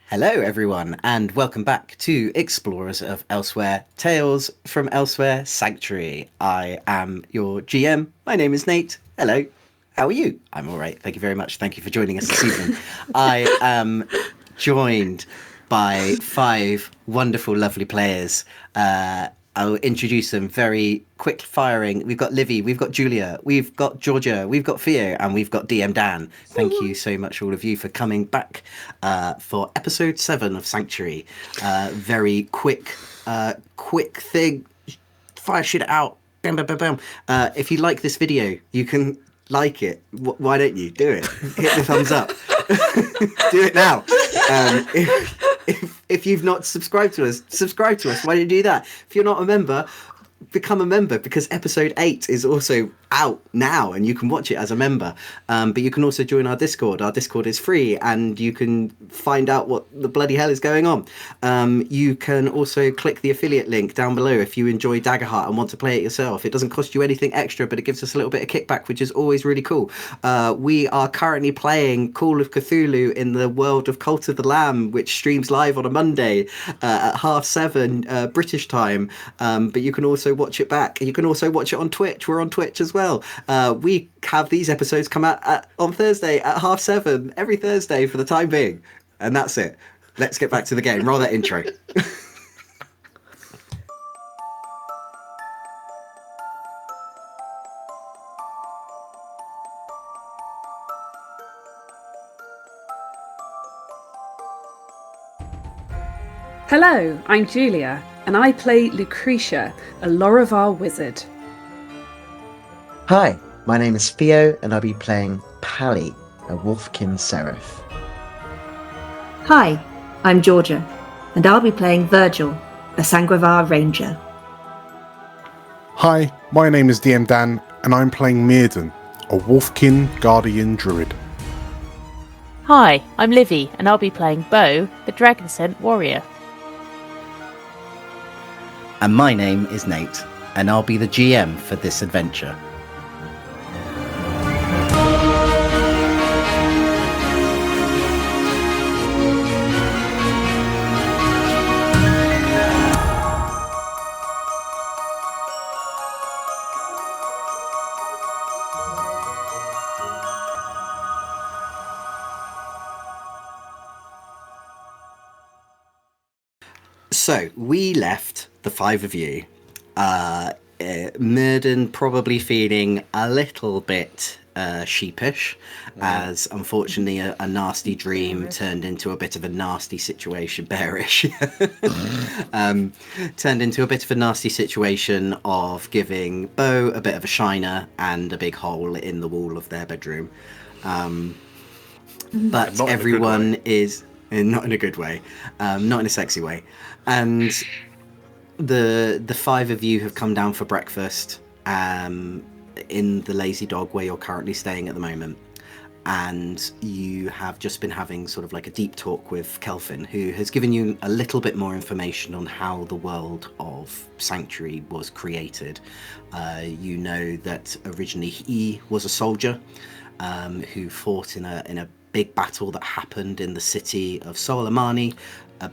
Hello, everyone, and welcome back to Explorers of Elsewhere Tales from Elsewhere Sanctuary. I am your GM. My name is Nate. Hello. How are you? I'm all right. Thank you very much. Thank you for joining us this evening. I am joined by five wonderful, lovely players. I'll introduce them very quick firing. We've got Livy, we've got Julia, we've got Georgia, we've got Theo, and we've got DM Dan. Thank you so much, all of you, for coming back for episode 7 of Sanctuary. Very quick thing. Fire shit out. Bam, bam, bam, bam. If you like this video, you can like it. Why don't you do it? Hit the thumbs up. Do it now. If you've not subscribed to us, subscribe to us. Why don't you do that? If you're not a member, become a member, because episode 8 is also out now and you can watch it as a member. But you can also join our Discord. Our Discord is free and you can find out what the bloody hell is going on. You can also click the affiliate link down below if you enjoy Daggerheart and want to play it yourself. It doesn't cost you anything extra, but it gives us a little bit of kickback, which is always really cool. We are currently playing Call of Cthulhu in the world of Cult of the Lamb, which streams live on a Monday at 7:30 British time. But you can also watch it back. You can also watch it on Twitch. We're on Twitch as well. We have these episodes come out on Thursday at 7:30 every Thursday for the time being. And that's it. Let's get back to the game. Roll that intro. Hello, I'm Julia, and I play Lucretia, a Lorivar wizard. Hi, my name is Theo, and I'll be playing Pally, a Wolfkin Seraph. Hi, I'm Georgia, and I'll be playing Virgil, a Sangravar Ranger. Hi, my name is DM Dan, and I'm playing Mirden, a Wolfkin Guardian Druid. Hi, I'm Livy, and I'll be playing Bo, the Dragon Scent Warrior. And my name is Nate, and I'll be the GM for this adventure. So, we left, the five of you, Murden probably feeling a little bit sheepish, as unfortunately a nasty dream turned into a bit of a nasty situation, bearish, turned into a bit of a nasty situation of giving Bo a bit of a shiner and a big hole in the wall of their bedroom. But everyone is... not in a good way, not in a sexy way, and the five of you have come down for breakfast in the Lazy Dog where you're currently staying at the moment, and you have just been having sort of like a deep talk with Kelvin, who has given you a little bit more information on how the world of Sanctuary was created. You know that originally he was a soldier who fought in a big battle that happened in the city of Soleimani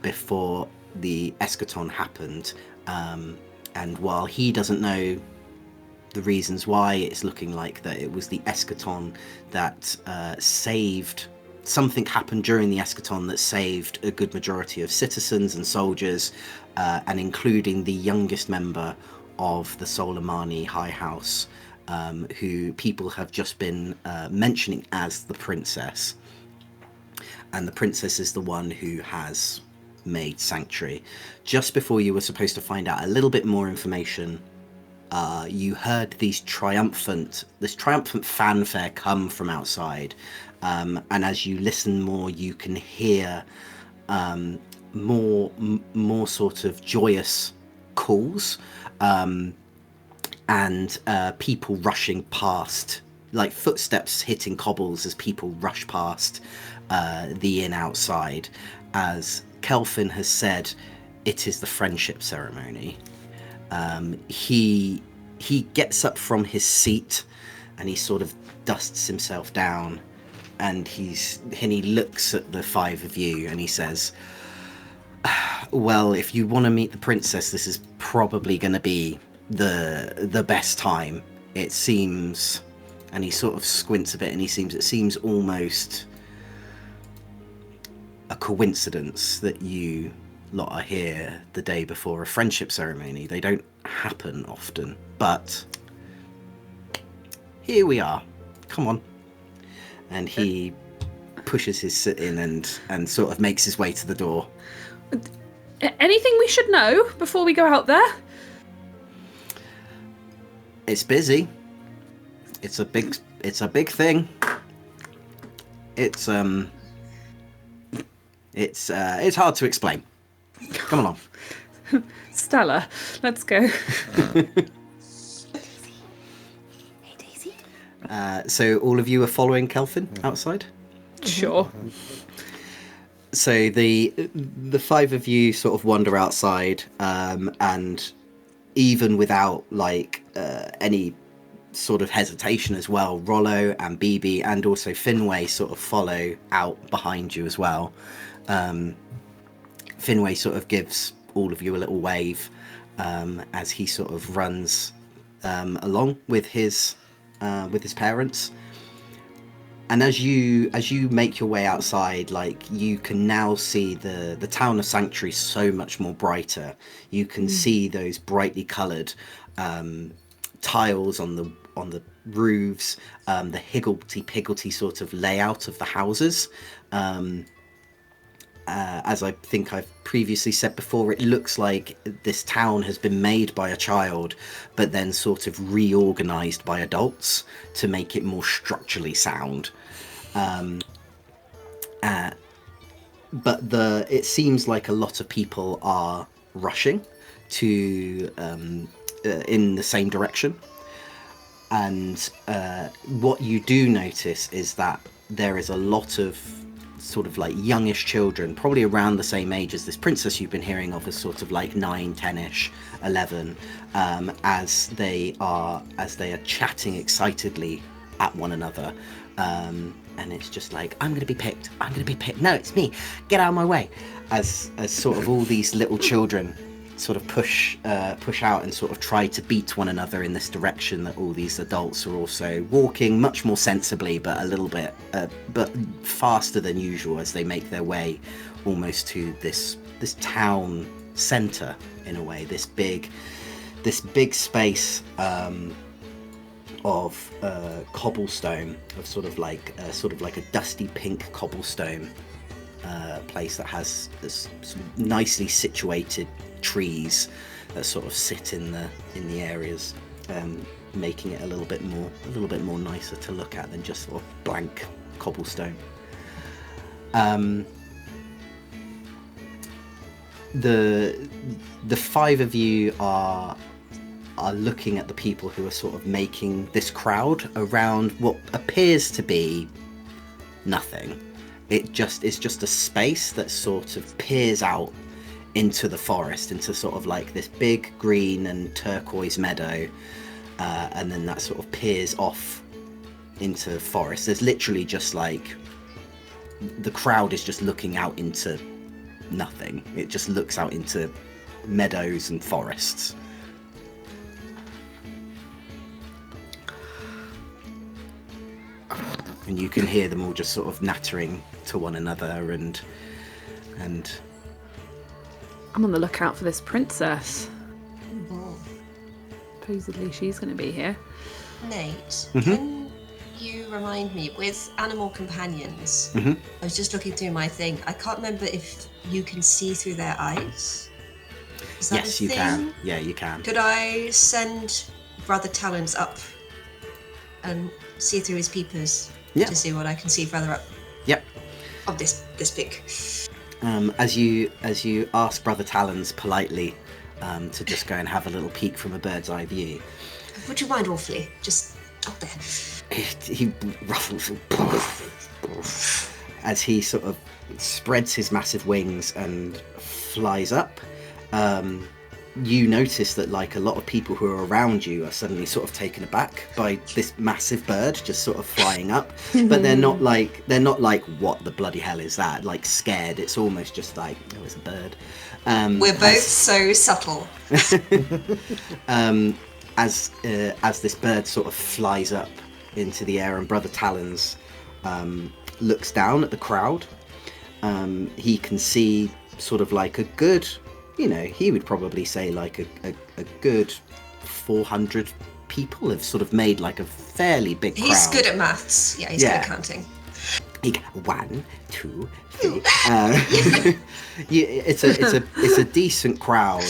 before the eschaton happened, and while he doesn't know the reasons why it's looking like that it was the eschaton that saved... something happened during the eschaton that saved a good majority of citizens and soldiers, and including the youngest member of the Soleimani High House, who people have just been mentioning as the princess. And the princess is the one who has made Sanctuary. Just before you were supposed to find out a little bit more information, you heard this triumphant fanfare come from outside. And as you listen more, you can hear more sort of joyous calls, and people rushing past, like footsteps hitting cobbles as people rush past the inn outside. As Kelvin has said, it is the friendship ceremony. He gets up from his seat and he sort of dusts himself down and he looks at the five of you and he says, well, if you want to meet the princess, this is probably going to be the best time. It seems, and he sort of squints a bit, and it seems almost a coincidence that you lot are here the day before a friendship ceremony. They don't happen often, but here we are. Come on. And he pushes his sit in and sort of makes his way to the door. Anything we should know before we go out there? It's busy. It's a big thing. It's hard to explain. Come along. Stella, let's go. Hey, Daisy. So all of you are following Kelvin outside? Sure. So the five of you sort of wander outside, and even without any sort of hesitation as well, Rollo and BB and also Finway sort of follow out behind you as well. Finway sort of gives all of you a little wave as he sort of runs along with his parents. And as you make your way outside, you can now see the town of Sanctuary so much more brighter. You can see those brightly coloured tiles on the roofs, the higgledy-piggledy sort of layout of the houses. As I think I've previously said before, it looks like this town has been made by a child, but then sort of reorganised by adults to make it more structurally sound. But it seems like a lot of people are rushing to in the same direction. And what you do notice is that there is a lot of sort of youngish children, probably around the same age as this princess you've been hearing of, as sort of 9, 10ish, 11, as they are chatting excitedly at one another, and it's just I'm gonna be picked, no, it's me, get out of my way, as sort of all these little children sort of push out and sort of try to beat one another in this direction that all these adults are also walking much more sensibly, but a little bit but faster than usual, as they make their way almost to this town centre in a way, this big space of cobblestone, of sort of like a dusty pink cobblestone place that has this nicely situated trees that sort of sit in the areas, making it a little bit more nicer to look at than just sort of blank cobblestone. The five of you are looking at the people who are sort of making this crowd around what appears to be nothing. It's just a space that sort of peers out into the forest, into sort of this big green and turquoise meadow, and then that sort of peers off into the forest. There's literally just the crowd is just looking out into nothing. It just looks out into meadows and forests. And you can hear them all just sort of nattering to one another, and I'm on the lookout for this princess. Supposedly she's going to be here. Nate, can you remind me, with animal companions, I was just looking through my thing, I can't remember if you can see through their eyes. Is that yes, a you thing? can. Yeah, you can. Could I send Brother Talons up and see through his peepers to see what I can see further up? Yep. Of this pic. As you ask Brother Talons politely to just go and have a little peek from a bird's eye view. Would you mind awfully? Just up there. He ruffles as he sort of spreads his massive wings and flies up. you notice that like a lot of people who are around you are suddenly sort of taken aback by this massive bird just sort of flying up, but they're not like what the bloody hell is that, like scared. It's almost just like, oh, it's a bird. We're both so subtle. As this bird sort of flies up into the air, and Brother Talons looks down at the crowd. He can see sort of like a good, he would probably say like a good 400 people have sort of made like a fairly big crowd. He's good at maths. Yeah, he's good at counting. 1, 2, 3. It's a decent crowd.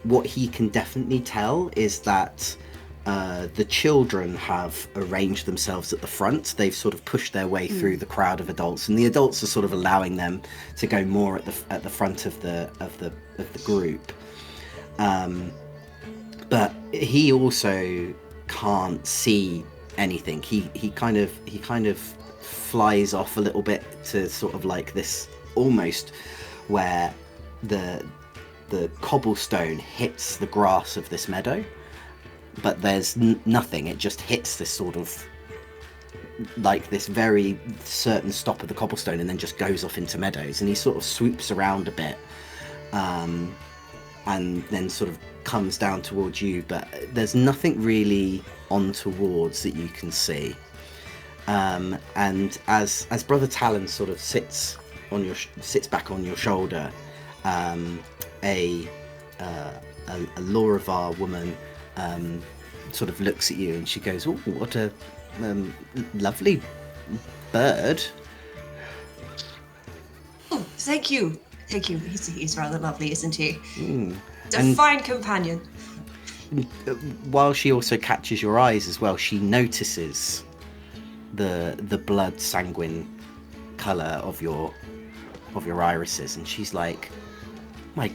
What he can definitely tell is that the children have arranged themselves at the front. They've sort of pushed their way through the crowd of adults, and the adults are sort of allowing them to go more at the front of the group. But he also can't see anything. He kind of flies off a little bit to sort of like this almost where the cobblestone hits the grass of this meadow, but there's nothing. It just hits this sort of like this very certain stop of the cobblestone and then just goes off into meadows, and he sort of swoops around a bit and then sort of comes down towards you, but there's nothing really on towards that you can see. And as Brother Talon sort of sits back on your shoulder, a Loravar woman sort of looks at you and she goes, "Oh, what a lovely bird." Oh, thank you. He's rather lovely, isn't he? A And fine companion. while she also catches your eyes as well, she notices the blood sanguine colour of your irises, and she's like, my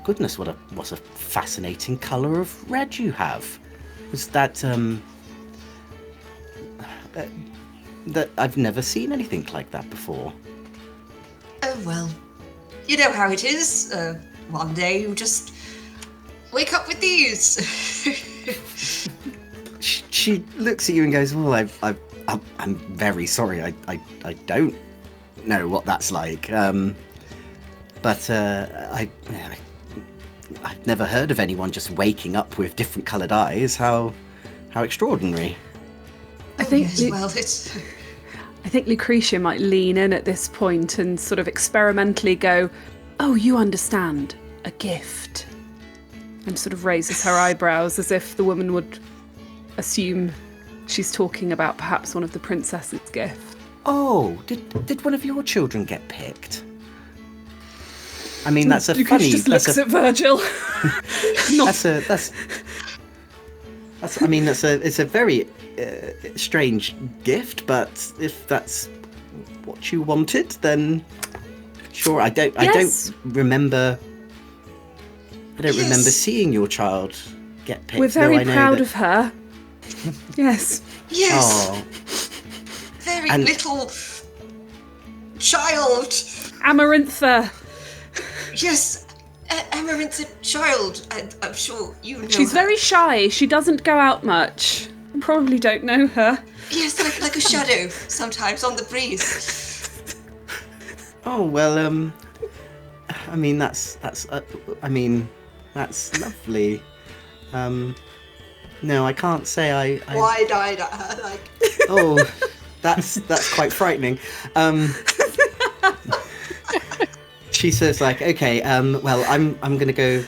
goodness, what a fascinating colour of red you have. Is that that I've never seen anything like that before. Oh well, you know how it is. One day you just wake up with these. She looks at you and goes, "Well, I'm very sorry. I don't know what that's like. But I've never heard of anyone just waking up with different coloured eyes. How extraordinary." I think yes, well, it's... I think Lucretia might lean in at this point and sort of experimentally go, "Oh, you understand, a gift," and sort of raises her eyebrows as if the woman would assume she's talking about perhaps one of the princess's gifts. Oh, did one of your children get picked? I mean, that's a Lucretia funny. just looks at Virgil. It's a very strange gift, but if that's what you wanted, then sure. I don't remember. I don't remember seeing your child get picked. We're very proud of her. Yes. Yes. Oh. Very little child. Amarantha. Yes. Amaranth's a child. I'm sure you know She's her. very shy. She doesn't go out much. You probably don't know her. Yes, like a shadow sometimes on the breeze. Oh well. I mean that's lovely. No, I can't say I Wide-eyed at her, like. Oh, that's quite frightening. She says, like, okay, well, I'm gonna go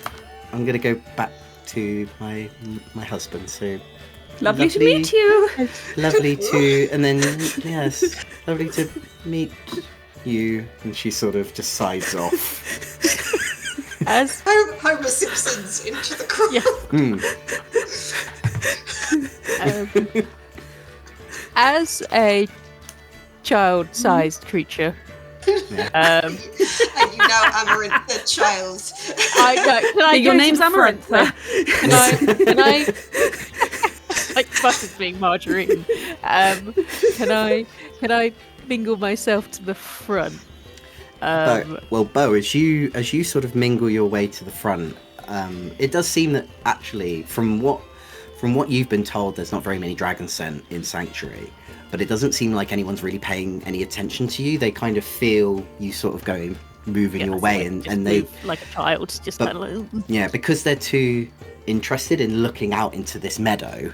back to my husband. So Lovely to meet you. lovely to, and then yes, lovely to meet you. And she sort of just sides off. As Homer Simpson's into the crowd. Yeah. As a child-sized creature, And you now Amaranth the child. Your name's Amarantha. Can I like butters being margarine? Can I mingle myself to the front? Bo, as you sort of mingle your way to the front, It does seem that actually, from what you've been told, there's not very many dragons sent in Sanctuary, but it doesn't seem like anyone's really paying any attention to you. They kind of feel you sort of moving your way, and they like a child, just kind of like. Yeah, because they're too interested in looking out into this meadow,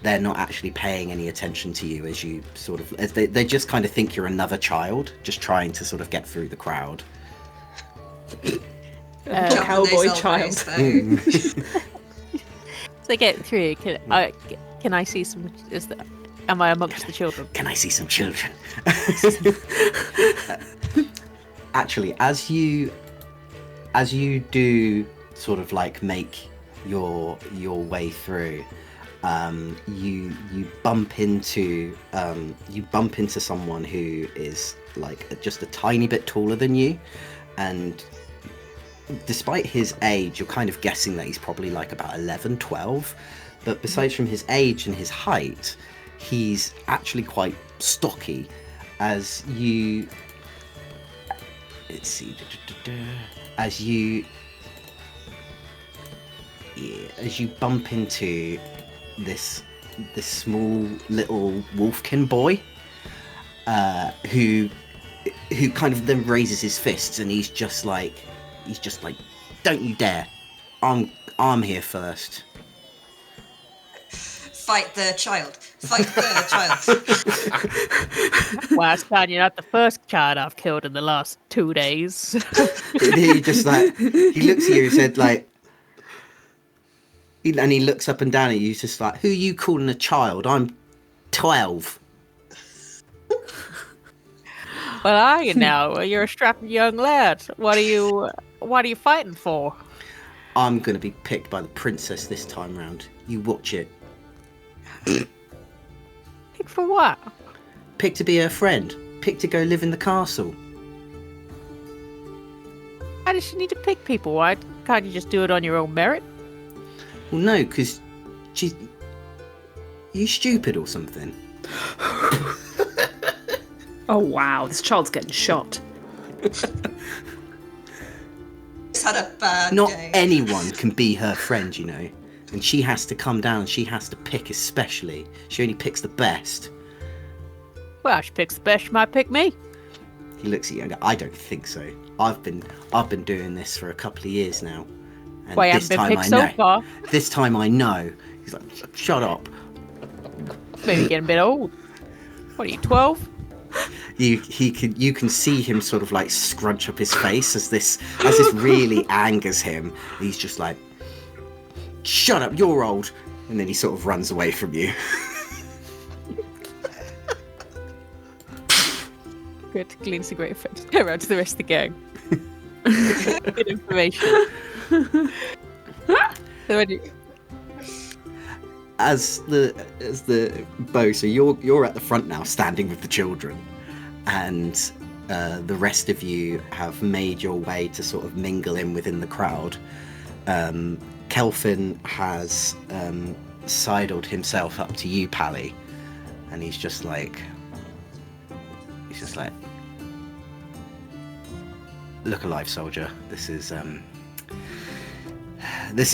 they're not actually paying any attention to you as you sort of. As they just kind of think you're another child, just trying to sort of get through the crowd. Cowboy child. So get through. Can I see some? Am I amongst the children? Can I see some children? Actually, as you do sort of like make your way through, you bump into someone who is like just a tiny bit taller than you, and despite his age, you're kind of guessing that he's probably like about 11, 12. But besides from his age and his height, he's actually quite stocky. As you bump into this small little wolfkin boy, who kind of then raises his fists, and he's just like, don't you dare! I'm here first. Fight the child. Fight the child. Well, Stan, you're not the first child I've killed in the last 2 days. He just like, he looks at you and said like, and he looks up and down at you, just like, who are you calling a child? I'm 12. Well, are you now? You're a strapping young lad. What are you fighting for? I'm gonna be picked by the princess this time round. You watch it. Picked for what? Picked to be her friend. Picked to go live in the castle. Why does she need to pick people? Why can't you just do it on your own merit? Well, no, because she's... You stupid or something? Oh wow, this child's getting shot. He's had a bad Not day. anyone can be her friend, you know. And she has to come down, she has to pick especially. She only picks the best. Well, she picks the best. She might pick me. He looks at you and goes, I don't think so. I've been doing this for a couple of years now. And Well, you this haven't been time picked I know. so far. This time I know. He's like, shut up. Maybe getting a bit old. What are you, 12? You can see him sort of like scrunch up his face as this really angers him. He's just like, shut up, you're old. And then he sort of runs away from you. Good, gleans a great friend. Go around to the rest of the gang. Good information. So when you... As the bow, so you're at the front now, standing with the children, and the rest of you have made your way to sort of mingle in within the crowd. Kelvin has sidled himself up to you, Pally, and he's just like, look alive, soldier. This is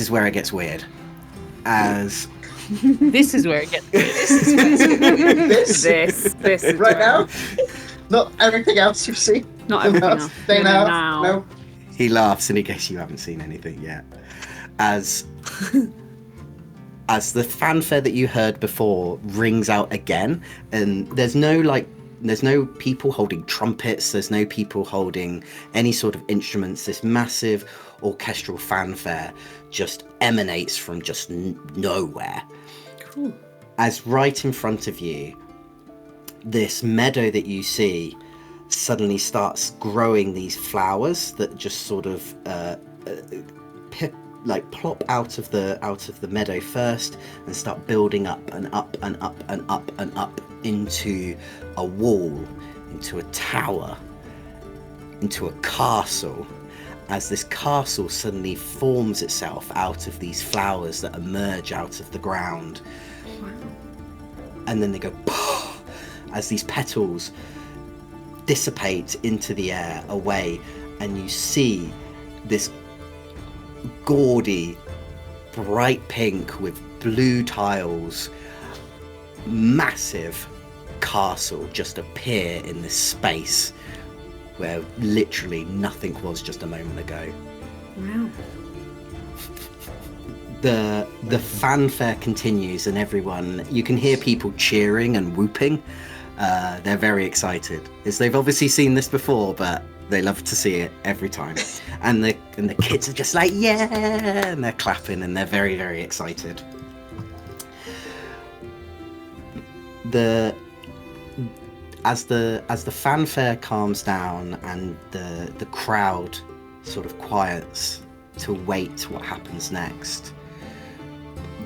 where it gets weird. As This is where it gets weird. This This is right now. Not everything else you've seen. Not everything else. They No, now. no. No. he laughs, and in case you haven't seen anything yet, as the fanfare that you heard before rings out again, and there's no people holding trumpets, there's no people holding any sort of instruments. This massive orchestral fanfare just emanates from just nowhere. Cool. As right in front of you, this meadow that you see suddenly starts growing these flowers that just sort of plop out of the meadow first and start building up and up and up and up and up into a wall, into a tower, into a castle. As this castle suddenly forms itself out of these flowers that emerge out of the ground. And then they go as these petals dissipate into the air away, and you see this gaudy, bright pink with blue tiles, massive castle just appear in this space where literally nothing was just a moment ago. Wow. The fanfare continues, and you can hear people cheering and whooping. They're very excited, as they've obviously seen this before, but they love to see it every time. And the kids are just like, yeah, and they're clapping and they're very, very excited. As the fanfare calms down and the crowd sort of quiets to wait what happens next,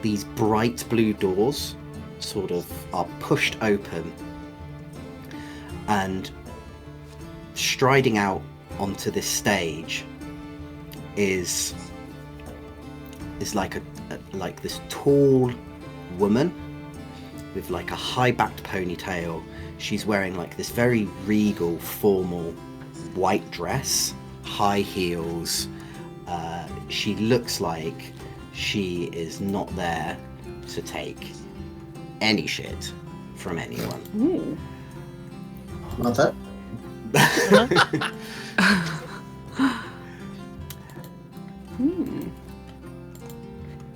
these bright blue doors sort of are pushed open, and striding out onto this stage is like like this tall woman with like a high-backed ponytail. She's wearing like this very regal, formal white dress, high heels. She looks like she is not there to take any shit from anyone. Ooh. Mother?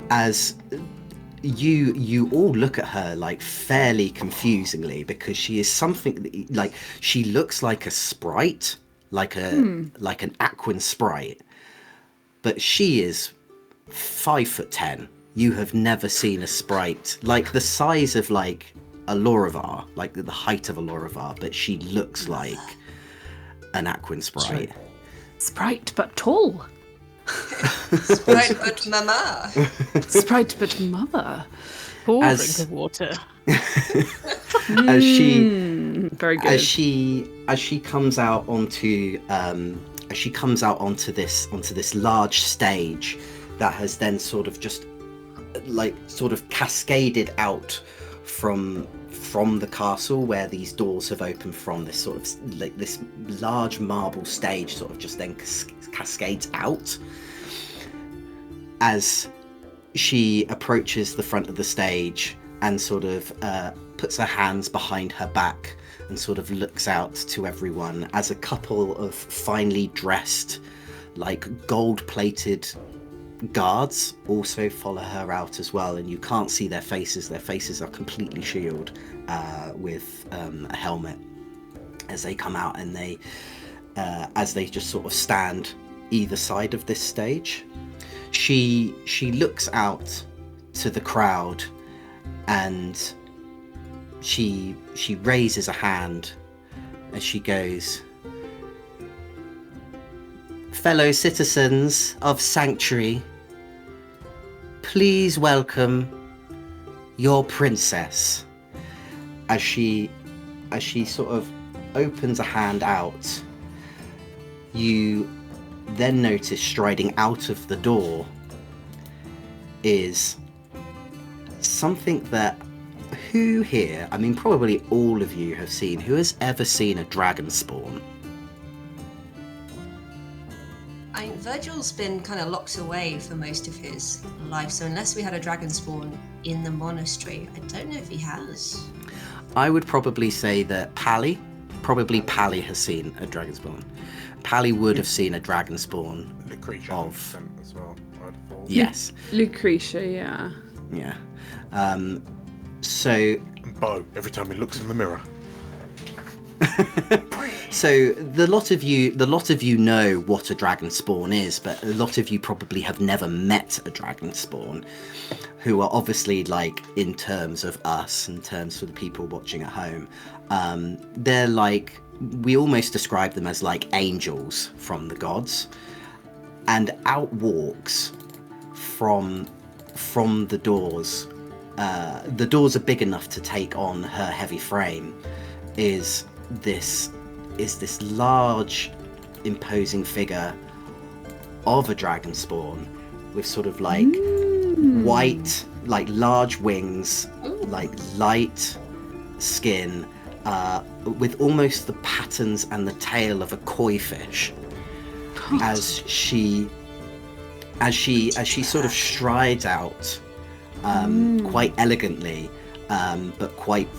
As you all look at her like fairly confusingly, because she is something like, she looks like a sprite, like an Aquan sprite, but she is 5'10". You have never seen a sprite like the size of like a Lorivar, like the height of a Lorivar, but she looks like an Aquan sprite. Sprite but tall. Sprite but mama. Sprite but mother. Cool As- drink of water. As she Very good. as she comes out onto this large stage that has then sort of just like sort of cascaded out from the castle, where these doors have opened from, this sort of like this large marble stage sort of just then cascades out. As she approaches the front of the stage and sort of puts her hands behind her back and sort of looks out to everyone, as a couple of finely dressed, like gold-plated guards also follow her out as well, and you can't see their faces. Their faces are completely shielded with a helmet as they come out, and as they just sort of stand either side of this stage. She looks out to the crowd, and she raises a hand as she goes, "Fellow citizens of Sanctuary, please welcome your princess." As she sort of opens a hand out, you then notice striding out of the door is something that, who here, I mean probably all of you have seen, who has ever seen a dragon spawn? Virgil's been kind of locked away for most of his life, so unless we had a dragon spawn in the monastery, I don't know if he has. I would probably say that Pally has seen a dragon spawn. Pally would have seen a dragon spawn. Lucretia Of- as well, I'd have thought. Yes. Lucretia, yeah. Yeah. So And Bo, every time he looks in the mirror. So the lot of you know what a dragon spawn is, but a lot of you probably have never met a dragon spawn, who are obviously, like, in terms of us, in terms for the people watching at home, they're like, we almost describe them as like angels from the gods. And out walks from the doors. The doors are big enough to take on her heavy frame. Is this large, imposing figure of a dragon spawn with sort of like white, like large wings, like light skin, with almost the patterns and the tail of a koi fish. As she as she sort of strides out, quite elegantly, but quite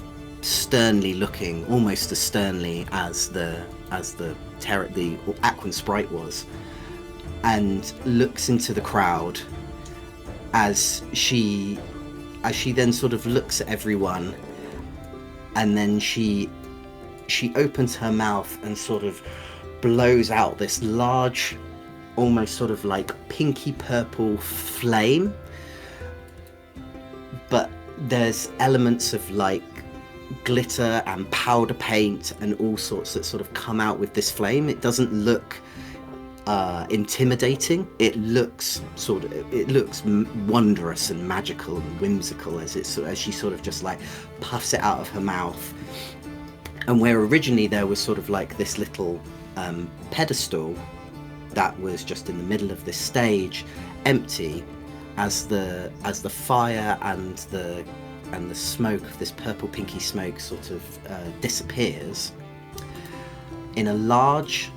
sternly looking, almost as sternly as the Aquan sprite was, and looks into the crowd as she then sort of looks at everyone, and then she opens her mouth and sort of blows out this large, almost sort of like pinky purple flame, but there's elements of like glitter and powder paint and all sorts that sort of come out with this flame. It doesn't look intimidating. It looks wondrous and magical and whimsical as she sort of just like puffs it out of her mouth. And where originally there was sort of like this little pedestal that was just in the middle of this stage, empty, as the fire and the smoke, this purple pinky smoke, sort of disappears, in a large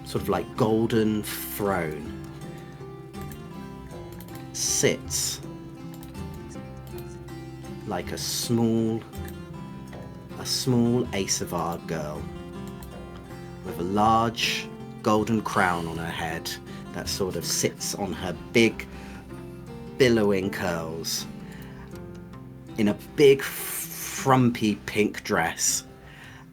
sort of like golden throne sits like a small Asavar girl with a large golden crown on her head that sort of sits on her big billowing curls, in a big frumpy pink dress,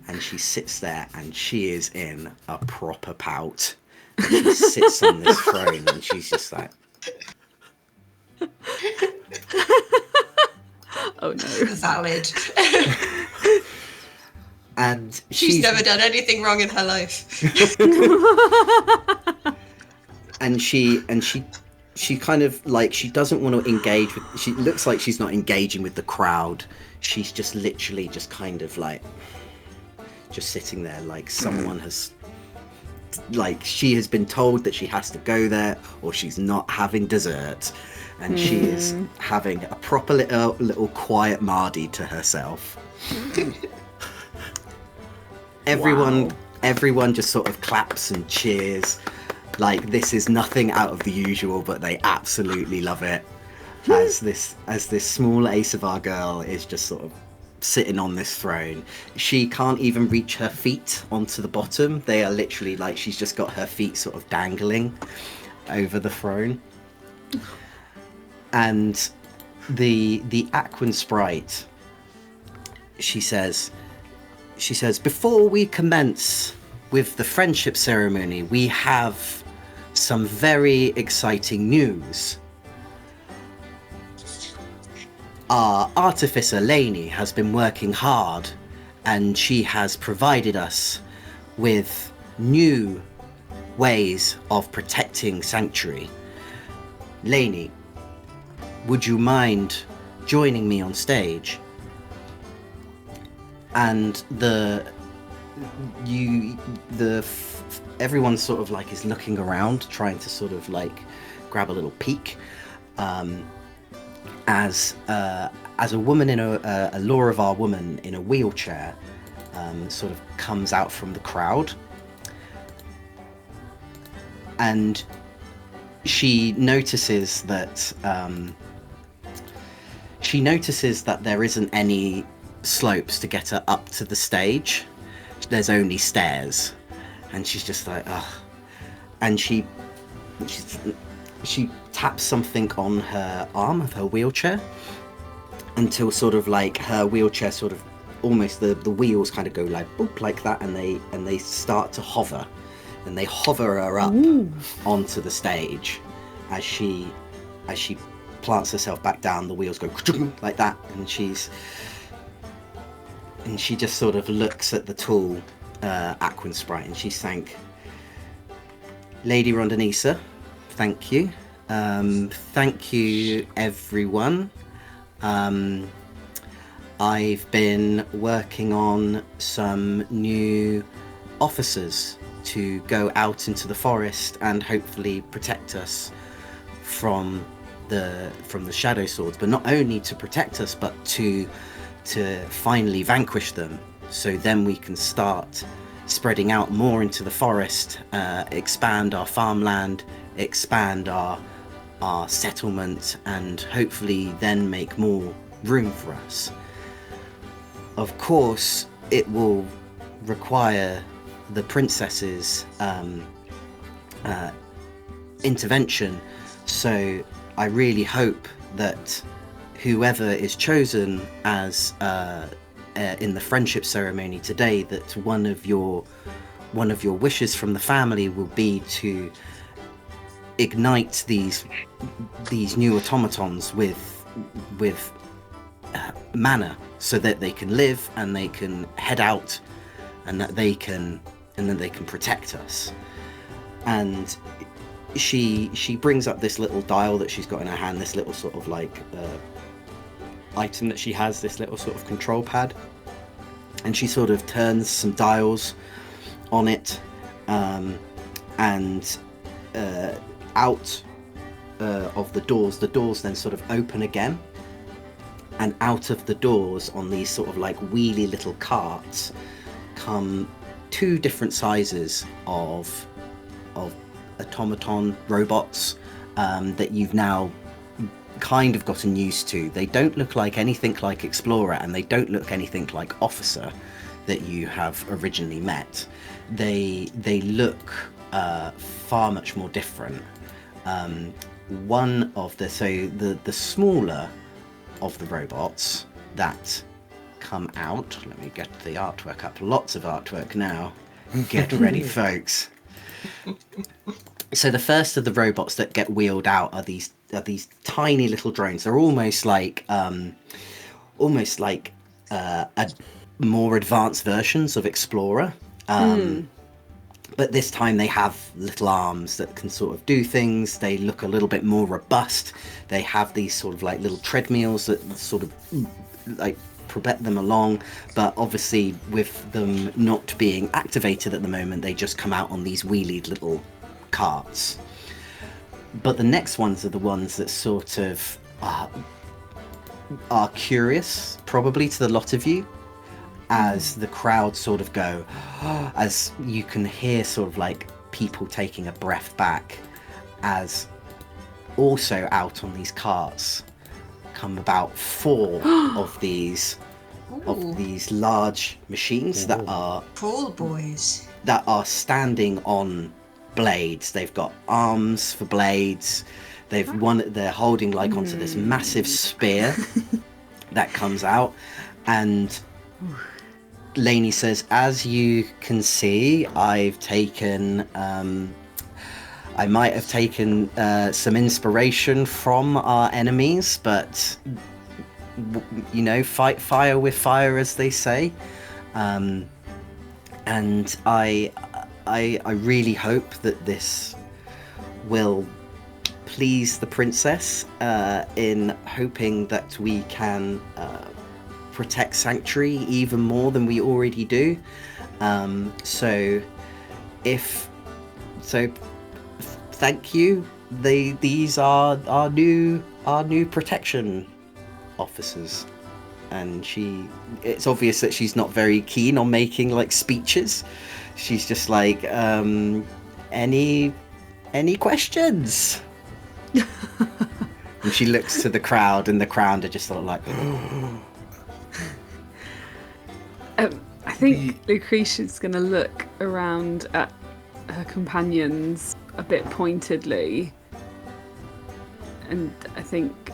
and she sits there and she is in a proper pout. And she sits on this throne and she's just like, oh no. Valid. and She's never done anything wrong in her life. and she kind of like, she doesn't want to engage with, she looks like she's not engaging with the crowd. She's just literally just kind of like just sitting there, like someone has, like she has been told that she has to go there or she's not having dessert, and she is having a proper little quiet Mardi to herself. Everyone just sort of claps and cheers. Like, this is nothing out of the usual, but they absolutely love it. As this small Asavar girl is just sort of sitting on this throne. She can't even reach her feet onto the bottom. They are literally like, she's just got her feet sort of dangling over the throne. And the Aquan sprite, she says, before we commence with the friendship ceremony, we have some very exciting news. Our artificer Lainey has been working hard, and she has provided us with new ways of protecting Sanctuary. Lainey, would you mind joining me on stage? And everyone sort of like is looking around, trying to sort of like grab a little peek, as a woman in a Loravar woman in a wheelchair sort of comes out from the crowd, and she notices that there isn't any slopes to get her up to the stage. There's only stairs, and she's just like, ugh. And she taps something on her arm of her wheelchair until sort of like her wheelchair sort of almost the wheels kind of go like boop like that, and they start to hover, and they hover her up onto the stage. As she plants herself back down, the wheels go like that, and she just sort of looks at the tall Aquan sprite, and she's saying, Lady Rondonisa, thank you. Thank you, everyone. I've been working on some new officers to go out into the forest and hopefully protect us from the shadow swords, but not only to protect us, but to finally vanquish them, so then we can start spreading out more into the forest, expand our farmland, expand our our settlement and hopefully then make more room for us. Of course, it will require the princess's intervention, so I really hope that whoever is chosen as in the friendship ceremony today, that one of your wishes from the family will be to ignite these new automatons with mana, so that they can live and they can head out, and that they can protect us. And she brings up this little dial that she's got in her hand, this little sort of like item that she has, this little sort of control pad, and she sort of turns some dials on it, and out of the doors then sort of open again, and out of the doors on these sort of like wheelie little carts come two different sizes of automaton robots that you've now kind of gotten used to. They don't look like anything like Explorer, and they don't look anything like Officer that you have originally met. They look far much more different. One of the smaller of the robots that come out, let me get the artwork up, lots of artwork now, get ready folks. So the first of the robots that get wheeled out are these tiny little drones. They're almost like a more advanced versions of Explorer, but this time they have little arms that can sort of do things. They look a little bit more robust. They have these sort of like little treadmills that sort of like propel them along, but obviously with them not being activated at the moment, they just come out on these wheelied little carts. But the next ones are the ones that sort of are curious, probably to the lot of you, as the crowd sort of go, as you can hear sort of like people taking a breath back, as also out on these carts come about 4 of these large machines that are Pool boys. that are standing on blades. They've got arms for blades. They're holding like onto this massive spear that comes out, and Lainey says, as you can see, I've taken I might have taken some inspiration from our enemies, but you know, fight fire with fire, as they say. And I really hope that this will please the princess, in hoping that we can protect Sanctuary even more than we already do. Thank you. These are our new protection officers. And it's obvious that she's not very keen on making like speeches. She's just like, any questions? And she looks to the crowd, and the crowd are just sort of like, I think Lucretia's going to look around at her companions a bit pointedly, and I think,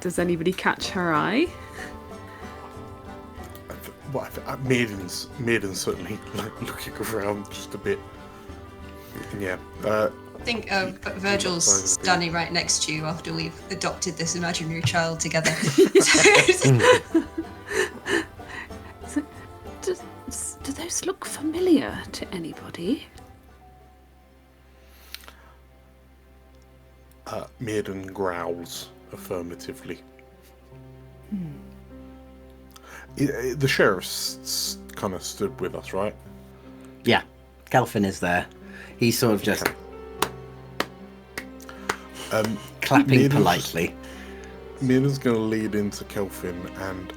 does anybody catch her eye? Maiden's certainly like looking around just a bit. Yeah. I think Virgil's standing right next to you after we've adopted this imaginary child together. Do those look familiar to anybody? Maiden growls affirmatively. The sheriff's kind of stood with us, right? yeah, Kelvin is there. He's sort of just clapping politely. Maiden's going to lead into Kelvin and,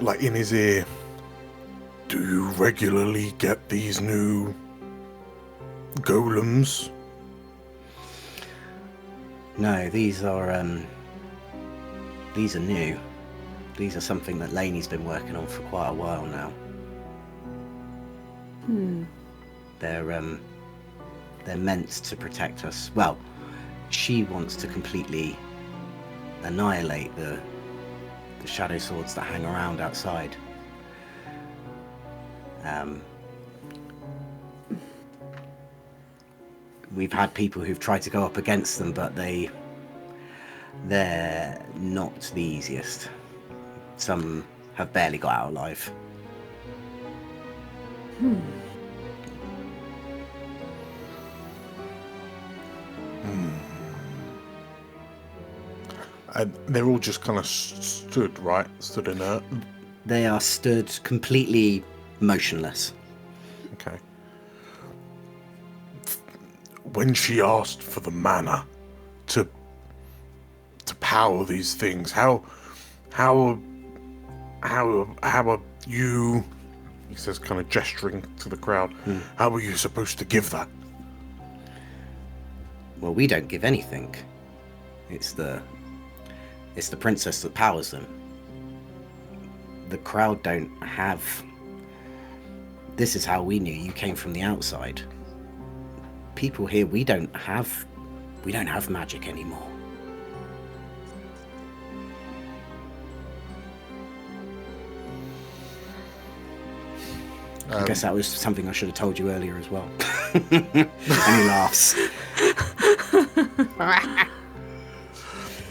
like in his ear, do you regularly get these new golems? No, these are new. These are something that Lainey's been working on for quite a while now. They're meant to protect us. Well, she wants to completely annihilate the shadow swords that hang around outside. We've had people who've tried to go up against them, but they're not the easiest. Some have barely got out alive. And they're all just kind of stood, right? Stood inert. They are stood completely motionless. Okay. When she asked for the mana to power these things, how are you? He says, kind of gesturing to the crowd. How are you supposed to give that? Well, we don't give anything. It's the princess that powers them. The crowd don't have... This is how we knew you came from the outside. People here, we don't have magic anymore. I guess that was something I should have told you earlier as well. And he laughs.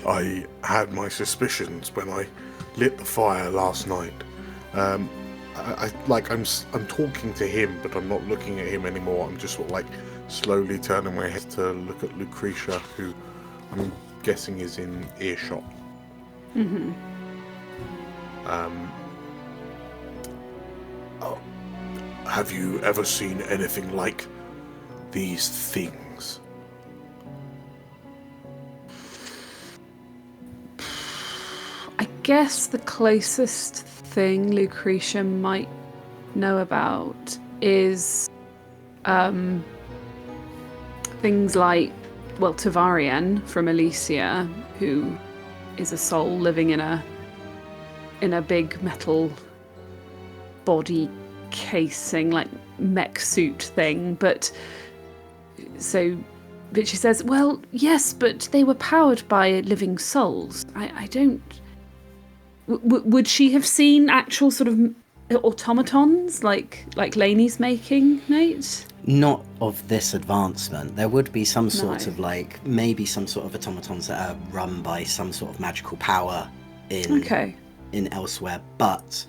I had my suspicions when I lit the fire last night. I'm talking to him, but I'm not looking at him anymore. I'm just sort of like slowly turning my head to look at Lucretia, who I'm guessing is in earshot. Have you ever seen anything like these things? I guess the closest thing Lucretia might know about is things like, well, Tavarian from Elysia, who is a soul living in a big metal body casing, like mech suit thing, but she says, well, yes, but they were powered by living souls. I don't... would she have seen actual sort of automatons like Lainey's making, Nate? Not of this advancement. There would be some sort of maybe some sort of automatons that are run by some sort of magical power in elsewhere, but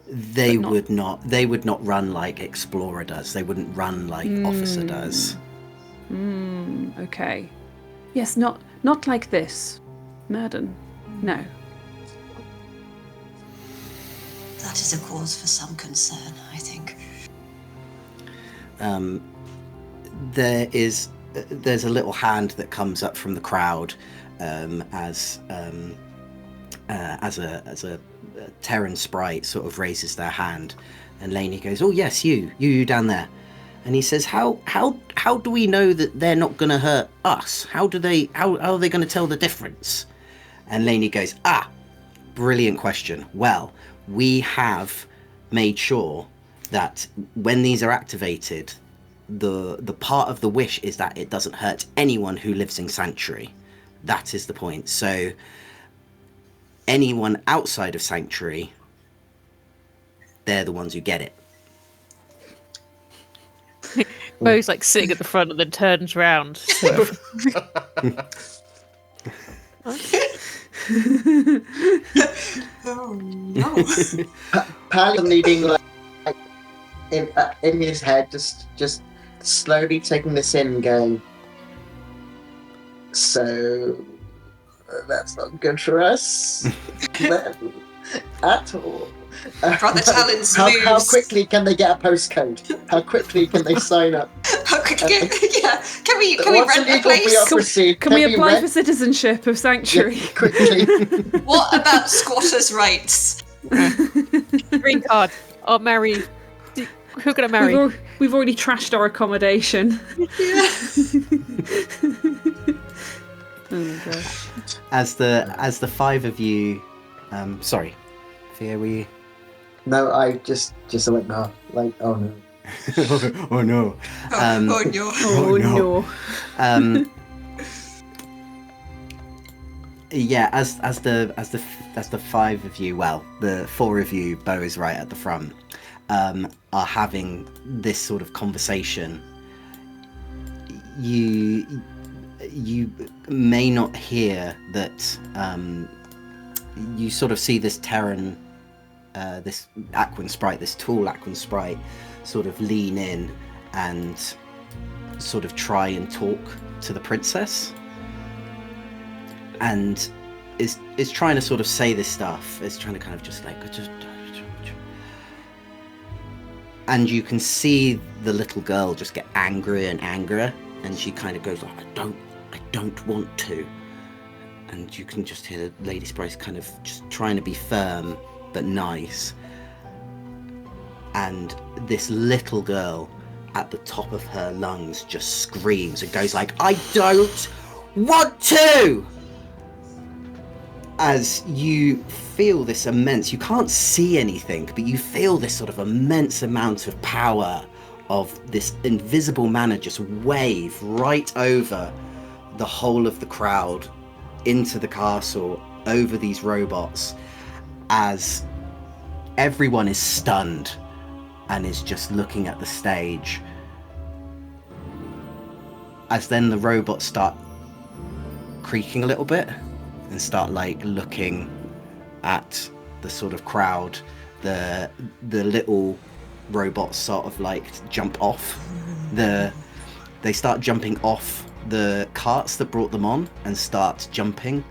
they would not run like Explorer does. They wouldn't run like Officer does. Okay. Yes, not like this. Murden. No. That is a cause for some concern, I think. There's a little hand that comes up from the crowd as a Terran sprite sort of raises their hand, and Lainey goes, "Oh yes, you down there." And he says, "How do we know that they're not going to hurt us? How are they going to tell the difference?" And Lainey goes, brilliant question. Well, we have made sure that when these are activated, the part of the wish is that it doesn't hurt anyone who lives in Sanctuary. That is the point. So anyone outside of Sanctuary, they're the ones who get it. Bo's like sitting at the front and then turns round. So. Oh no! Pally leading like in his head, just slowly taking this in, and going. So that's not good for us then, at all. Brother Talon's How moves. quickly can they get a postcode? How quickly can they sign up? How quickly? Yeah. Can we What's rent a illegal place? bureaucracy? Can we apply rent- for citizenship of Sanctuary? quickly? What about squatters' rights? Green card. I'll marry. Who can I marry? We've already trashed our accommodation. Oh gosh. As the five of you, sorry, Thea, were you? No, I just went no. Like, oh no. Oh no. Oh no. Oh no. Yeah, as the five of you, well, the four of you, Bo is right at the front, are having this sort of conversation. You may not hear that. You sort of see this Terran, this Aquan sprite, this tall Aquan sprite, sort of lean in and sort of try and talk to the princess. And is trying to sort of say this stuff. Is trying to kind of just like, and you can see the little girl just get angrier and angrier, and she kind of goes like, I don't want to. And you can just hear the Lady Sprite kind of just trying to be firm but nice. And this little girl at the top of her lungs just screams and goes like, I don't want to! As you feel this immense, you can't see anything, but you feel this sort of immense amount of power of this invisible manner just wave right over the whole of the crowd, into the castle, over these robots, as everyone is stunned and is just looking at the stage. As then the robots start creaking a little bit and start like looking at the sort of crowd, the little robots sort of like jump off they start jumping off the carts that brought them on and start jumping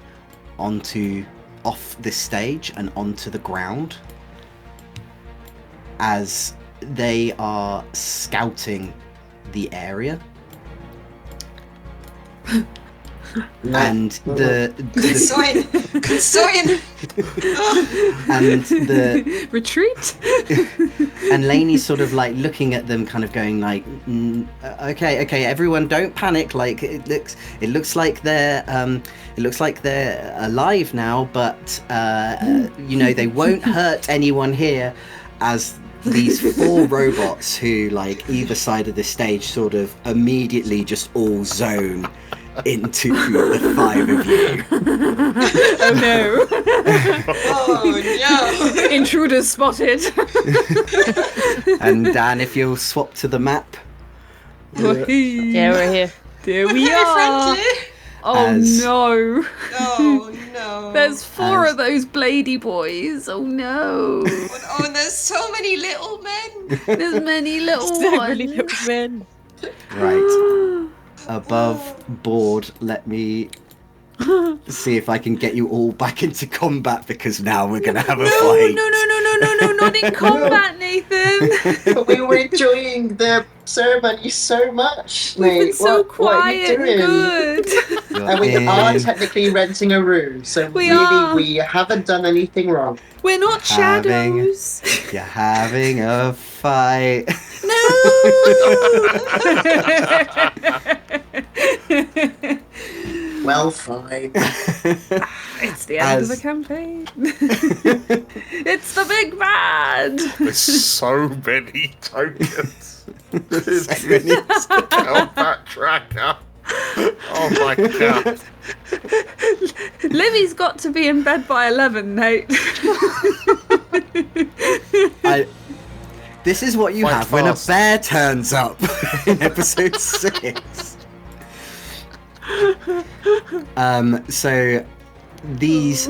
off this stage and onto the ground as they are scouting the area. And the Consoin. and the Retreat. and Lainey's sort of like looking at them, kind of going like, okay, everyone, don't panic. Like it looks like they're alive now, but they won't hurt anyone here. As these four robots who like either side of the stage sort of immediately just all zone into the five of you. Oh no. Oh no. Intruders spotted. And Dan, if you'll swap to the map. Yeah, we're here. There we Very are. friendly. Oh no. Oh no. There's four of those bladey boys. Oh no. Oh, and there's so many little men. There's many little So ones. many little men. Right. Above board, let me see if I can get you all back into combat, because now we're going to have a fight. No, not in combat, Nathan. We were enjoying the ceremony so much. We've been Nate. so what are you quiet and doing? good. You're And we are in- technically renting a room, so We really are. we haven't done anything wrong. We're not Having- shadows. You're having a fight. Well, fine. It's the end of As- the campaign. It's the big bad. There's so many tokens. So many- Combat tracker. Oh my god. Livy's got to be in bed by 11, Nate. This is what you Fight have when a fast. bear turns up in episode 6. So these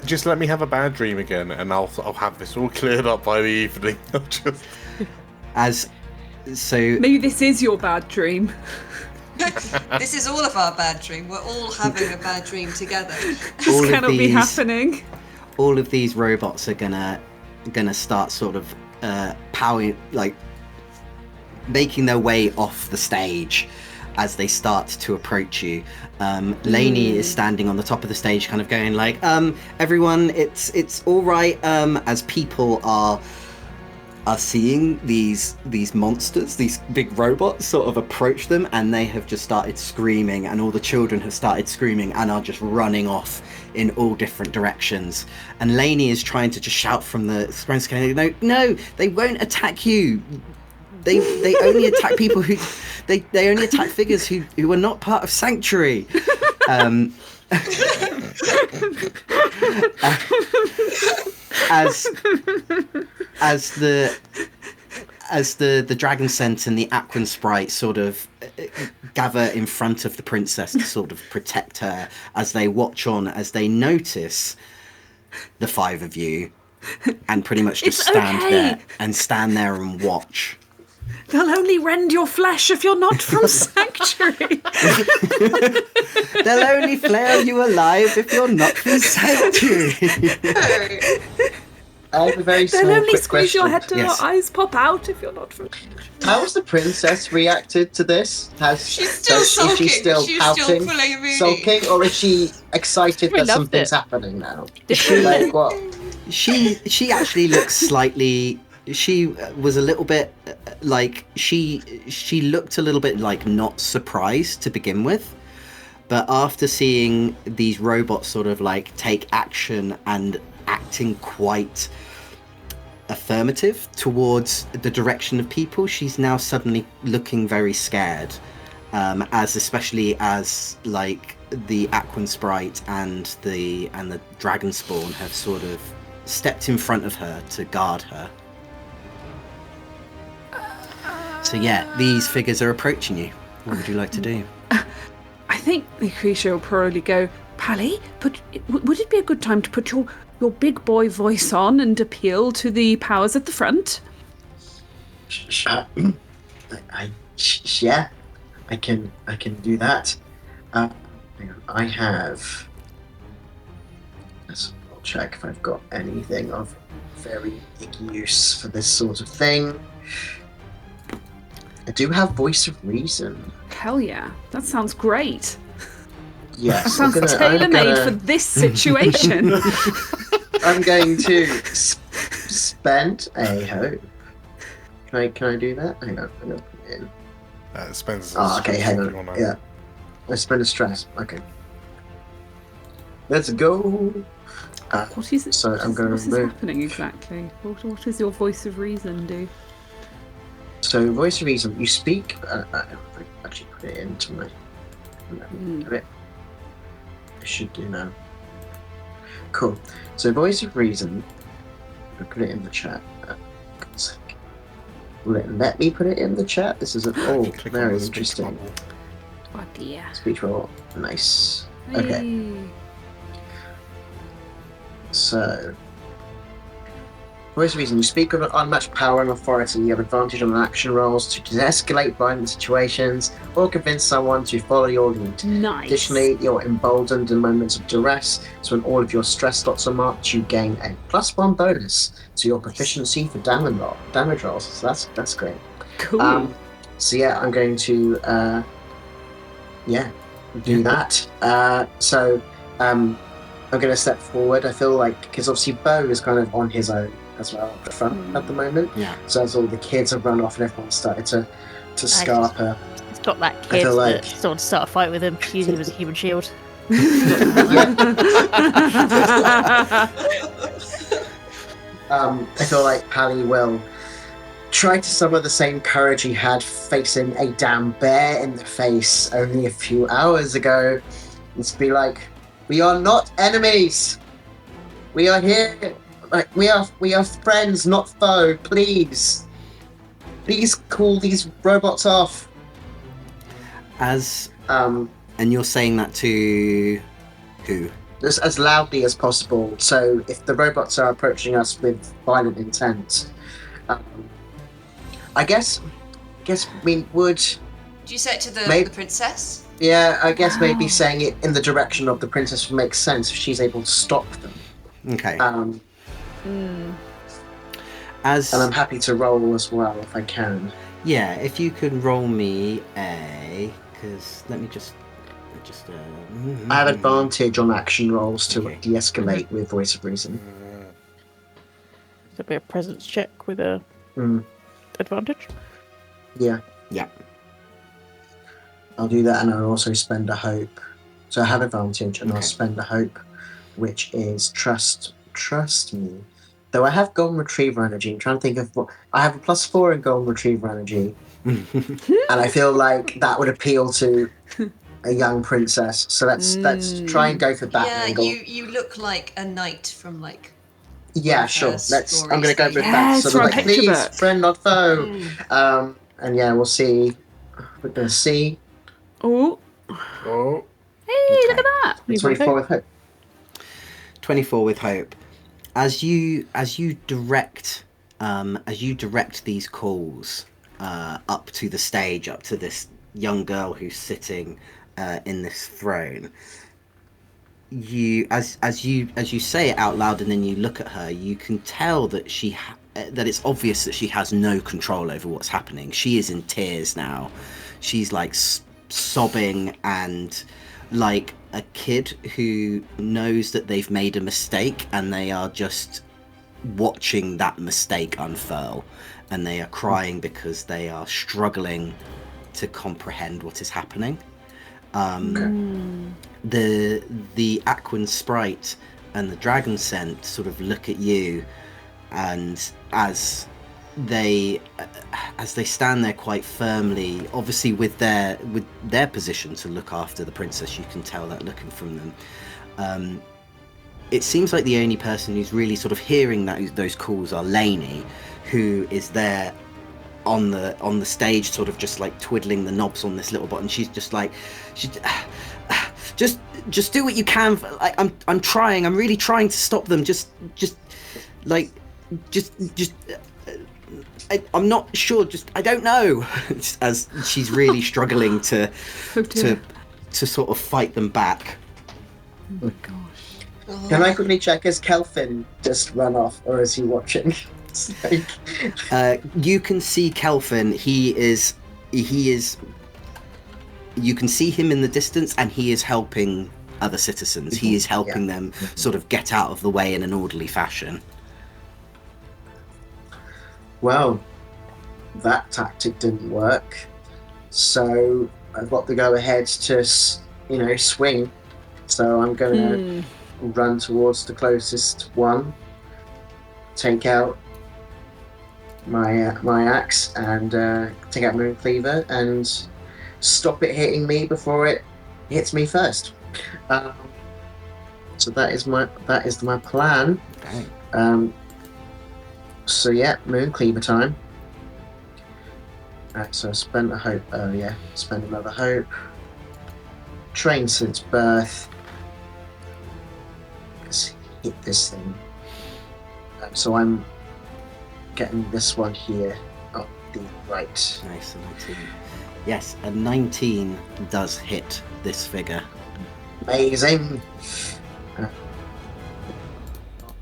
Just let me have a bad dream again, and I'll have this all cleared up by the evening. Maybe this is your bad dream. This is all of our bad dream. We're all having a bad dream together. This All of cannot be these- happening. all of these robots are gonna start sort of powering, like making their way off the stage as they start to approach you. Lainey is standing on the top of the stage, kind of going like, everyone, it's all right, as people are are seeing these monsters, these big robots, sort of approach them, and they have just started screaming, and all the children have started screaming and are just running off in all different directions. And Lainey is trying to just shout from the throne scanner, no, they won't attack you. They only attack people who they only attack figures who are not part of Sanctuary. As the dragon scent and the Aquan sprite sort of gather in front of the princess to sort of protect her, as they watch on, as they notice the five of you, and pretty much just stand there and watch. They'll only rend your flesh if you're not from Sanctuary. They'll only flail you alive if you're not from Sanctuary. I have a very small, They'll only quick squeeze question. your head till Yes. your eyes pop out if you're not from. How has the princess reacted to this? She's still sulking. Is she still She's pouting, still pulling a Moody. sulking, or is she excited We that loved something's it. happening now? She- Like what? She actually looks slightly. She was a little bit like she looked a little bit like not surprised to begin with, but after seeing these robots sort of like take action and acting quite affirmative towards the direction of people, she's now suddenly looking very scared, especially as like the Aquan sprite and the dragon spawn have sort of stepped in front of her to guard her. So yeah, these figures are approaching you. What would you like to do? I think Lucretia will probably go, Pally, would it be a good time to put your big boy voice on and appeal to the powers at the front? Yeah, I can do that. Hang on, I have. Let's check if I've got anything of very big use for this sort of thing. I do have Voice of Reason. Hell yeah, that sounds great. Yes, That sounds tailor-made for this situation. I'm going to spend a hope. Can I do that? Hang on, I'm gonna put it in. Spends. Oh, okay, hang on. Yeah, I spend a stress. Okay, let's go. What is it? So I'm going what to is move. happening exactly? What does your voice of reason do? So Voice of Reason, you speak. I actually put it into my. I should do now. Cool. So Voice of Reason. I put it in the chat. God's sake. Will it let me put it in the chat? This is Click on very the speech interesting. bubble. Oh dear. Speech roll. Nice. Okay. Hey. So, Voice of Reason, you speak with unmatched power and authority. You have advantage on action rolls to de-escalate violent situations or convince someone to follow your lead. Nice. Additionally, you're emboldened in moments of duress, so when all of your stress dots are marked, you gain a +1 bonus to your proficiency for damage rolls. So that's great. Cool. So yeah, I'm going to do that. So I'm going to step forward. I feel like, because obviously Bo is kind of on his own as well at the front at the moment. Yeah. So as all the kids have run off and everyone's started to scarp her. It's got that I kid feel like- that sort of start a fight with him, using him as a human shield. I feel like Pally will try to summon the same courage he had facing a damn bear in the face only a few hours ago. And to be like, we are not enemies. We are here. Like we are friends, not foe. Please call these robots off. And you're saying that to who? Just as loudly as possible. So if the robots are approaching us with violent intent, I guess we would. Do you say it to the princess? Yeah, I guess maybe saying it in the direction of the princess would make sense if she's able to stop them. Okay. And I'm happy to roll as well if I can. Yeah, if you could roll me because let me just. I have advantage on action rolls to Okay. de-escalate with Voice of Reason. There'll be a presence check with a advantage. Yeah. Yeah. I'll do that, and I'll also spend a hope. So I have advantage, and I'll Okay. spend a hope, which is trust me. Though I have golden retriever energy, I'm trying to think of what I have a +4 in golden retriever energy, and I feel like that would appeal to a young princess. So let's try and go for that Yeah, angle. you look like a knight from like. Yeah, one of sure. her I'm going to go stories with that that. Yes, So from like, picture please, book. friend, not foe. And yeah, we'll see. We're going to see. Oh, Oh, hey, look at that! 24 with hope. 24 with hope. As you direct these calls up to the stage, up to this young girl who's sitting in this throne, as you say it out loud and then you look at her, you can tell that that it's obvious that she has no control over what's happening. She is in tears now. She's like sobbing, and like a kid who knows that they've made a mistake and they are just watching that mistake unfurl, and they are crying because they are struggling to comprehend what is happening. The Aquan sprite and the dragon scent sort of look at you, and as they stand there quite firmly, obviously with their position to look after the princess, you can tell that looking from them. It seems like the only person who's really sort of hearing those calls are Lainey, who is there on the stage, sort of just like twiddling the knobs on this little button. She's just like, just do what you can. Like, I'm trying. I'm really trying to stop them. I'm not sure. I don't know. As she's really struggling to sort of fight them back. Oh my gosh. Can I quickly check, has Kelvin just run off, or is he watching? You can see Kelvin. He is. You can see him in the distance, and he is helping other citizens. He is helping them sort of get out of the way in an orderly fashion. Well, that tactic didn't work, so I've got to go ahead to, swing. So I'm going to run towards the closest one, take out my axe, and take out my cleaver and stop it hitting me before it hits me first. So that is my plan. Okay. So yeah, moon cleaver time. So I spent a hope earlier. Spend another hope. Trained since birth. Let's hit this thing. So I'm getting this one here on the right. Nice, 19. Yes, a 19 does hit this figure. Amazing.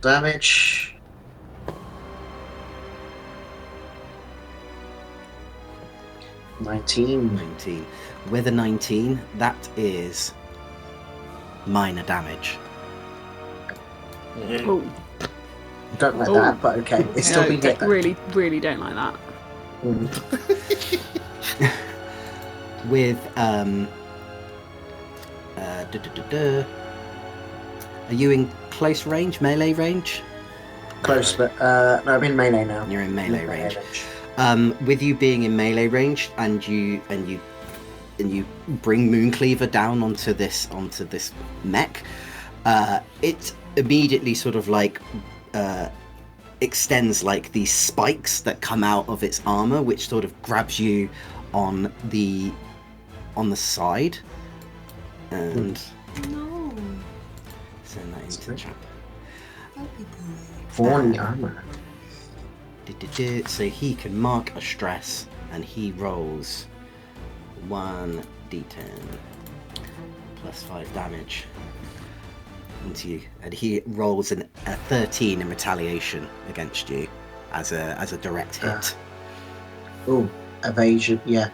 Damage. $19. 19. With a 19, that is minor damage. Oh, Don't like that, but okay. It's still been hit. really, really don't like that. With are you in close range, melee range? Close, but no, I'm in melee now. You're in melee range. With you being in melee range, and you bring Mooncleaver down onto this mech, it immediately sort of like extends like these spikes that come out of its armor, which sort of grabs you on the side, and No. send that into the chat. Puppy boy. Thorny armor. So he can mark a stress, and he rolls 1d10 plus 5 damage into you, and he rolls a 13 in retaliation against you as a direct hit. Evasion. Yeah.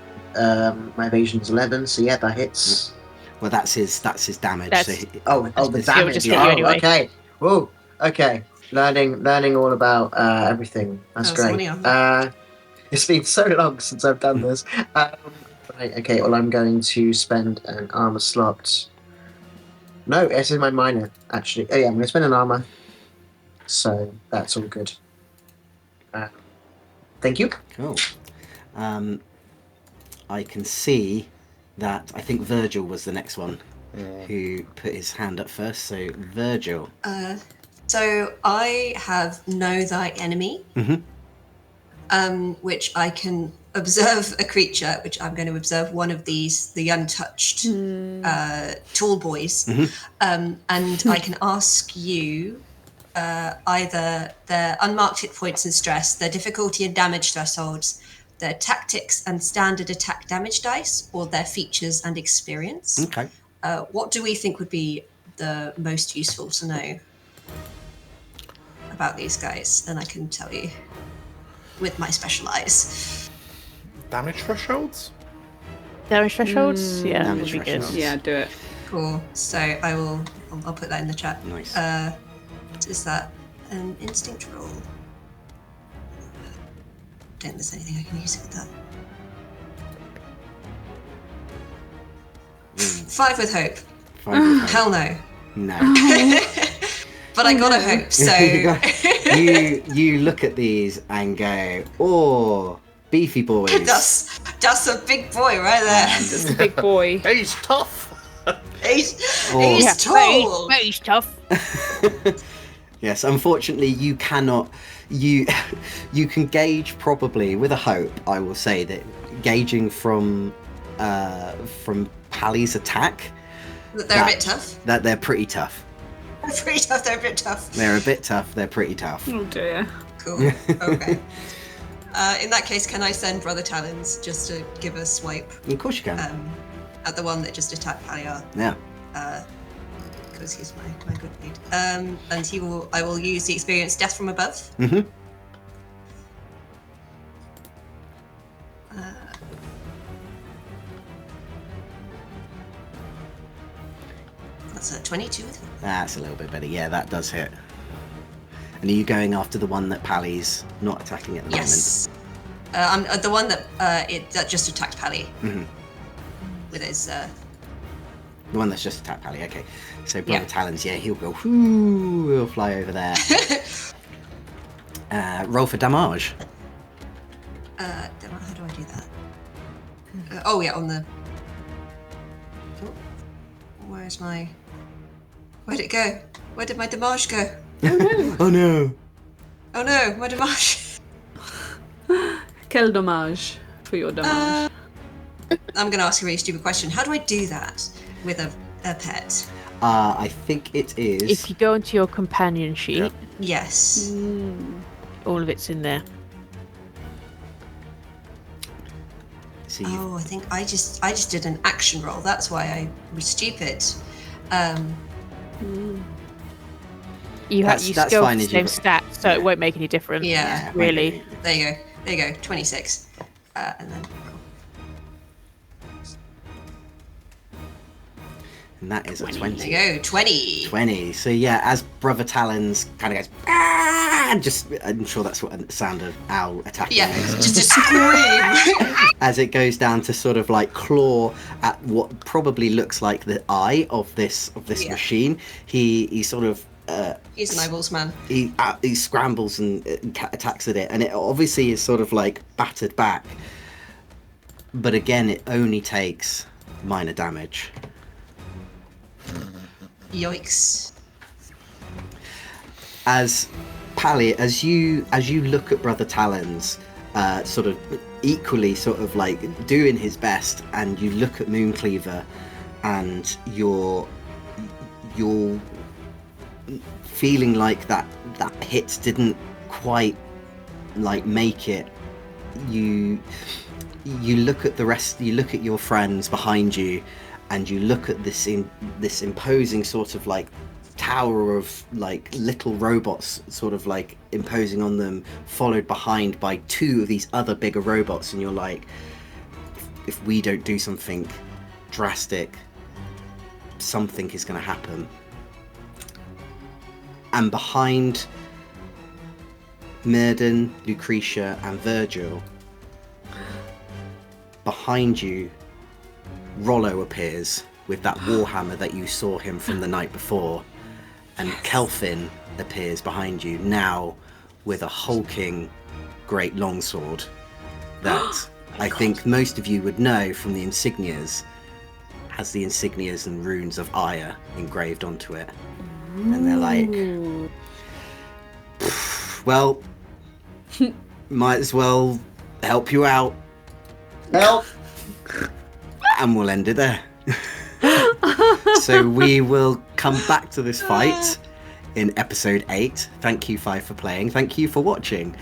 My evasion's 11, so yeah, that hits. Well, that's his damage. That's- So The He'll damage. just hit you anyway. Okay. Okay. learning all about everything. That's great. It's been so long since I've done this. Right, okay, well, I'm going to spend an armor slot. No, it's in my minor, actually. Oh, yeah, I'm going to spend an armor. So that's all good. Thank you. Cool. I can see that I think Virgil was the next one who put his hand up first. So, Virgil. So I have Know Thy Enemy, which I can observe a creature, which I'm going to observe one of these, the untouched tall boys, and I can ask you either their unmarked hit points and stress, their difficulty and damage thresholds, their tactics and standard attack damage dice, or their features and experience. Okay. What do we think would be the most useful to know about these guys? And I can tell you with my special eyes. Damage thresholds? Damage thresholds? Yeah, that would Damage be good. thresholds. Yeah, do it. Cool. So I'll put that in the chat. Nice. Is that an instinct roll? Don't think there's anything I can use with that. 5 with hope. 5 with hope. Hell no. No. But I gotta hope, so... you look at these and go, oh, beefy boys. That's a big boy right there. Just a big boy. He's tough! He's Yeah, tall. He's tough. Yes, unfortunately, you cannot. You can gauge probably with a hope. I will say that gauging from Pally's attack. They're a bit tough. That they're pretty tough. They're pretty tough. They're a bit tough. They're a bit tough. They're pretty tough. Oh dear. Cool. Okay. In that case, can I send Brother Talons just to give a swipe? Of course you can. At the one that just attacked Paliar. Yeah. Because he's my good lead. And I will use the experience Death from Above. Mm-hmm. That's a 22. That's a little bit better. Yeah, that does hit. And are you going after the one that Pally's not attacking at the Yes. I'm the one that just attacked Pally. Mm-hmm. With his. The one that's just attacked Pally. Okay. So Brother Yeah. Talons, yeah, he'll go. Whoo, he'll fly over there. Roll for damage. How do I do that? Oh yeah, on the. Oh, where'd it go? Where did my damage go? Oh no! Oh no, my damage. Quel dommage for your damage. I'm going to ask a really stupid question. How do I do that with a pet? I think it is. If you go into your companion sheet, Yep. Yes. all of it's in there. So Oh, I think I just did an action roll. That's why I was stupid. You That's still fine have the as you- same stats, so it won't make any difference. Yeah. Really. There you go. 26. And then and that is a 20. 20. There you go. 20. 20. So yeah, as Brother Talons kind of goes, I'm sure that's what the sound of owl attacking Yeah. makes. Just a scream. As it goes down to sort of like claw at what probably looks like the eye of this Yeah. machine, he sort of He's an eyeballs man. he scrambles and attacks at it, and it obviously is sort of like battered back. But again, it only takes minor damage. Yikes. As Pally, as you look at Brother Talons, sort of equally sort of like doing his best, and you look at Mooncleaver, and you're feeling like that hit didn't quite like make it. You look at the rest. You look at your friends behind you, and you look at this imposing sort of like tower of like little robots sort of like imposing on them, followed behind by two of these other bigger robots, and you're like, if we don't do something drastic, something is going to happen. And behind Myrden, Lucretia, and Virgil, behind you, Rollo appears with that warhammer that you saw him from the night before, and Kelvin appears behind you now with a hulking great longsword that I think most of you would know from the insignias, has the insignias and runes of ire engraved onto it. And they're like, well, might as well help you out. Help! And we'll end it there. So we will come back to this fight in episode 8. Thank you, 5, for playing. Thank you for watching.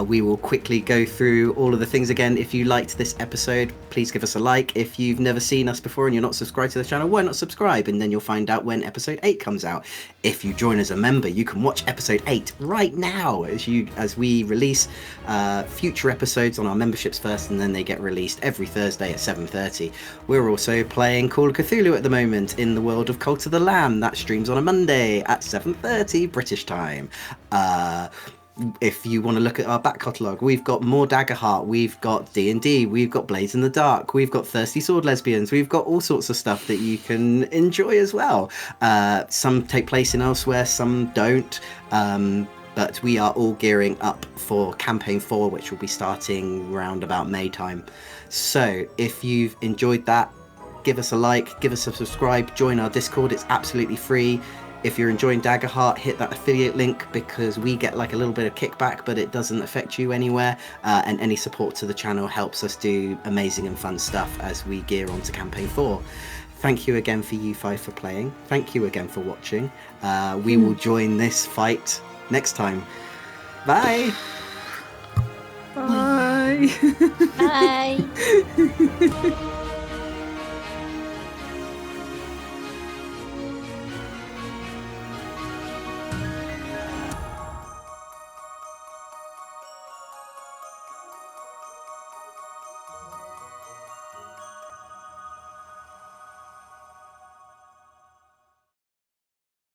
We will quickly go through all of the things again. If you liked this episode, please give us a like. If you've never seen us before and you're not subscribed to the channel, why not subscribe? And then you'll find out when episode 8 comes out. If you join as a member, you can watch episode 8 right now as we release future episodes on our memberships first, and then they get released every Thursday at 7:30. We're also playing Call of Cthulhu at the moment in the world of Cult of the Lamb. That streams on a Monday at 7:30 British time. If you want to look at our back catalogue, we've got more Daggerheart, we've got D&D, we've got Blades in the Dark, we've got Thirsty Sword Lesbians, we've got all sorts of stuff that you can enjoy as well. Some take place in elsewhere, some don't, but we are all gearing up for Campaign 4, which will be starting around about May time. So if you've enjoyed that, give us a like, give us a subscribe, join our Discord, it's absolutely free. If you're enjoying Daggerheart, hit that affiliate link because we get like a little bit of kickback, but it doesn't affect you anywhere. And any support to the channel helps us do amazing and fun stuff as we gear on to Campaign 4. Thank you again for you 5 for playing. Thank you again for watching. We will join this fight next time. Bye! Bye! Bye.